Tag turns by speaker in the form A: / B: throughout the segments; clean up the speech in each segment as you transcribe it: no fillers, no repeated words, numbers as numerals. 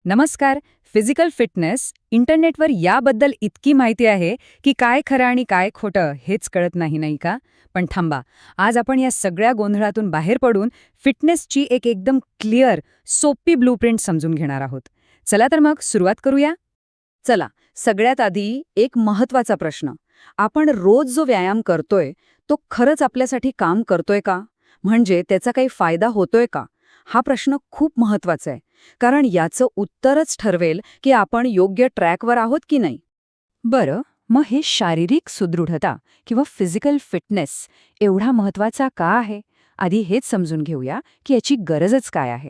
A: नमस्कार. Physical fitness इंटरनेटवर याबद्दल इतकी माहिती आहे की काय खरं आणि काय खोटं हेच कळत नाही, नाही का? पण थांबा, आज आपण या सगळ्या गोंधळातून बाहेर पडून फिटनेसची एक एकदम क्लिअर, सोपी ब्लूप्रिंट समजून घेणार आहोत. चला तर मग सुरुवात करूया. चला, सगळ्यात आधी एक महत्वाचा प्रश्न. आपण रोज जो व्यायाम करतोय तो खरंच आपल्यासाठी काम करतोय का? म्हणजे त्याचा काही फायदा होतोय का? हा प्रश्न खूप महत्वाचा आहे. कारण याचं उत्तरच ठरवेल की आपण योग्य ट्रॅकवर आहोत की नाही. बरं, मग हे शारीरिक सुदृढता किंवा फिजिकल फिटनेस एवढा महत्वाचा का आहे? आधी हेच समजून घेऊया की याची गरजच काय आहे.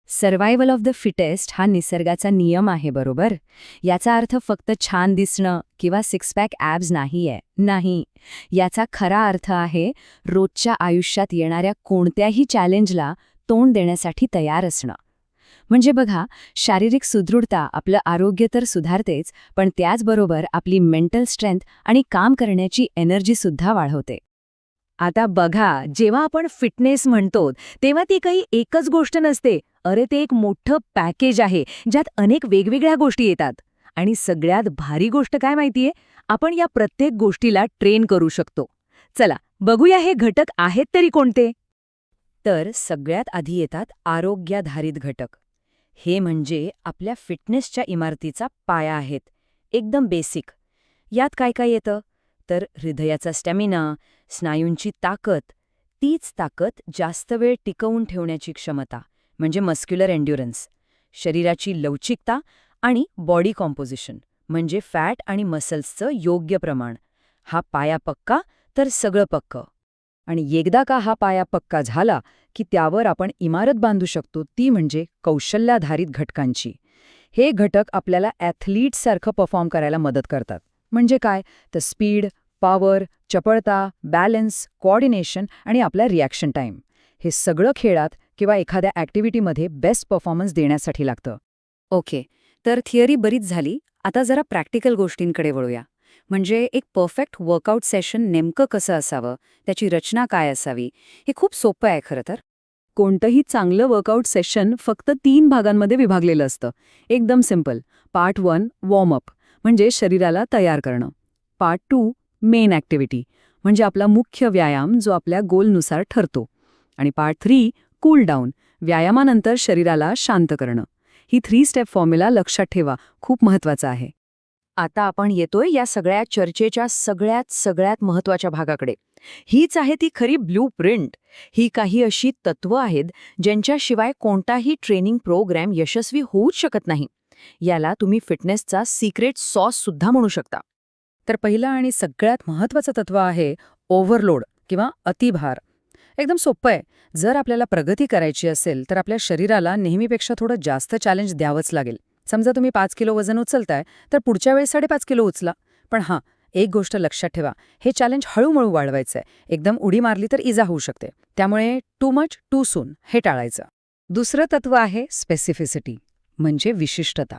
A: सर्व्हायव्हल ऑफ द फिटेस्ट हा निसर्गाचा नियम आहे, बरोबर? याचा अर्थ फक्त छान दिसणं किंवा सिक्स पॅक ॲब्स नाहीये. नाही. याचा खरा अर्थ आहे रोजच्या आयुष्यात येणाऱ्या कोणत्याही चॅलेंजला तोंड देण्यासाठी तयार असणं. म्हणजे बघा, शारीरिक सुदृढता आपलं आरोग्य तर सुधारतेच, पण त्याचबरोबर आपली मेंटल स्ट्रेंथ आणि काम करण्याची एनर्जी सुद्धा वाढवते. आता बघा, जेव्हा आपण फिटनेस म्हणतो तेव्हा ती काही एकच गोष्ट नसते. अरे, ते एक मोठं पॅकेज आहे ज्यात अनेक वेगवेगळ्या गोष्टी येतात. आणि सगळ्यात भारी गोष्ट काय माहितीये? आपण या प्रत्येक गोष्टीला ट्रेन करू शकतो. चला बघूया हे घटक आहेत तरी कोणते. तर सगळ्यात आधी येतात आरोग्याधारित घटक. हे म्हणजे आपल्या फिटनेसच्या इमारतीचा पाया आहेत. एकदम बेसिक. यात काय काय येतं? तर हृदयाचा स्टॅमिना, स्नायूंची ताकद, तीच ताकद जास्त वेळ टिकवून ठेवण्याची क्षमता म्हणजे मस्क्युलर एन्ड्युरन्स, शरीराची लवचिकता आणि बॉडी कॉम्पोजिशन म्हणजे फॅट आणि मसल्सचं योग्य प्रमाण. हा पाया पक्का तर सगळं पक्कं. आणि एकदा का हा पाया पक्का झाला की त्यावर आपण इमारत बांधू शकतो, ती म्हणजे कौशल्याधारित घटकांची. हे घटक आपल्याला ॲथलीट्ससारखं परफॉर्म करायला मदत करतात. म्हणजे काय? तर स्पीड, पॉवर, चपळता, बॅलन्स, कोऑर्डिनेशन आणि आपला रिॲक्शन टाईम. हे सगळं खेळात किंवा एखाद्या ॲक्टिव्हिटीमध्ये बेस्ट परफॉर्मन्स देण्यासाठी लागतं. ओके, तर थिअरी बरीच झाली. आता जरा प्रॅक्टिकल गोष्टींकडे वळूया. म्हणजे एक परफेक्ट वर्कआउट सेशन नेमकं कसं असावं, त्याची रचना काय असावी, हे खूप सोपं आहे खरं तर. कोणतंही चांगलं वर्कआउट सेशन फक्त 3 भागांमध्ये विभागलेलं असतं. एकदम सिंपल. पार्ट 1 वॉर्मअप म्हणजे शरीराला तयार करणं. पार्ट 2 मेन ॲक्टिव्हिटी म्हणजे आपला मुख्य व्यायाम जो आपल्या गोलनुसार ठरतो. आणि पार्ट 3 कूल डाऊन, व्यायामानंतर शरीराला शांत करणं. ही 3 स्टेप फॉर्म्युला लक्षात ठेवा, खूप महत्वाचं आहे. आता आपण येतोय या सगळ्या चर्चेच्या सगळ्यात महत्वाच्या भागाकडे. हीच आहे ती खरी ब्लू प्रिंट. ही काही अशी तत्त्व आहेत ज्यांच्याशिवाय कोणताही ट्रेनिंग प्रोग्रॅम यशस्वी होऊच शकत नाही. याला तुम्ही फिटनेसचा सिक्रेट सॉस सुद्धा म्हणू शकता. तर पहिलं आणि सगळ्यात महत्वाचं तत्त्व आहे ओव्हरलोड किंवा अतिभार. एकदम सोपं आहे. जर आपल्याला प्रगती करायची असेल तर आपल्या शरीराला नेहमीपेक्षा थोडं जास्त चॅलेंज द्यावंच लागेल. समजा तुम्ही 5 किलो वजन उचलताय तर पुढच्या वेळेस 5.5 किलो उचला. पण हां, एक गोष्ट लक्षात ठेवा, हे चॅलेंज हळूहळू वाढवायचंय. एकदम उडी मारली तर इजा होऊ शकते. त्यामुळे टू मच टू सून हे टाळायचं. दुसरं तत्व आहे स्पेसिफिसिटी म्हणजे विशिष्टता.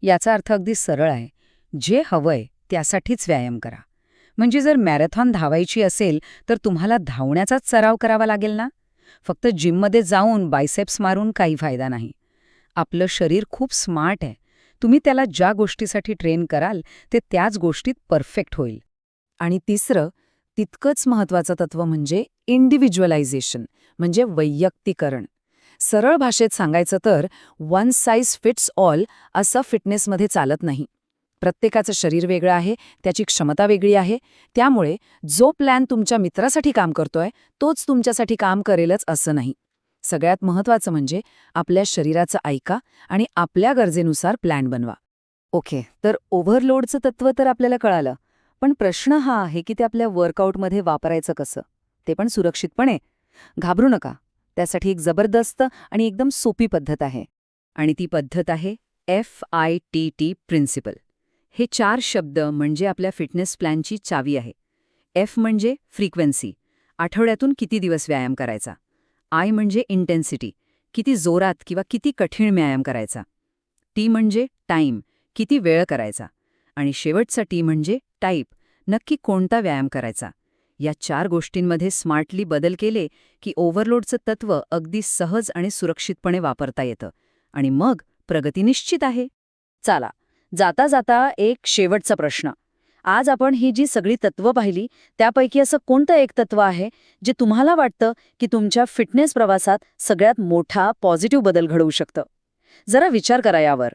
A: याचा अर्थ अगदी सरळ आहे. जे हवंय त्यासाठीच व्यायाम करा. म्हणजे जर मॅरेथॉन धावायची असेल तर तुम्हाला धावण्याचाच सराव करावा लागेल ना. फक्त जिममध्ये जाऊन बायसेप्स मारून काही फायदा नाही. आपलं शरीर खूप स्मार्ट आहे. तुम्ही त्याला ज्या गोष्टीसाठी ट्रेन कराल ते त्याच गोष्टीत परफेक्ट होईल. आणि तिसरं, तितकंच महत्वाचं तत्व म्हणजे इंडिव्हिज्युअलायझेशन म्हणजे वैयक्तिकरण. सरळ भाषेत सांगायचं तर वन साईज फिट्स ऑल असं फिटनेसमध्ये चालत नाही. प्रत्येकाचं शरीर वेगळं आहे, त्याची क्षमता वेगळी आहे. त्यामुळे जो प्लॅन तुमच्या मित्रासाठी काम करतोय तोच तुमच्यासाठी काम करेलच असं नाही. सगळ्यात महत्वाचं म्हणजे आपल्या शरीराचं ऐका आणि आपल्या गरजेनुसार प्लॅन बनवा. ओके, तर ओव्हरलोडचं तत्त्व तर आपल्याला कळालं. पण प्रश्न हा आहे की ते आपल्या वर्कआउटमध्ये वापरायचं कसं, ते पण सुरक्षितपणे. घाबरू नका, त्यासाठी एक जबरदस्त आणि एकदम सोपी पद्धत आहे. आणि ती पद्धत आहे FITT प्रिन्सिपल. हे 4 शब्द म्हणजे आपल्या फिटनेस प्लॅनची चावी आहे. F म्हणजे फ्रिक्वेन्सी, आठवड्यातून किती दिवस व्यायाम करायचा. I म्हणजे इंटेन्सिटी, किती जोरात किंवा किती कठीण व्यायाम करायचा. T म्हणजे टाईम, किती वेळ करायचा. आणि शेवटचा T म्हणजे टाईप, नक्की कोणता व्यायाम करायचा. या 4 गोष्टींमध्ये स्मार्टली बदल केले की ओव्हरलोडचं तत्त्व अगदी सहज आणि सुरक्षितपणे वापरता येतं. आणि मग प्रगती निश्चित आहे. चला, जाता जाता एक शेवटचा प्रश्न. आज आपण ही जी सगळी तत्त्व पाहिली, त्यापैकी असं कोणतं एक तत्त्व आहे जे तुम्हाला वाटतं की तुमच्या फिटनेस प्रवासात सगळ्यात मोठा पॉझिटिव्ह बदल घडवू शकतं? जरा विचार करा यावर.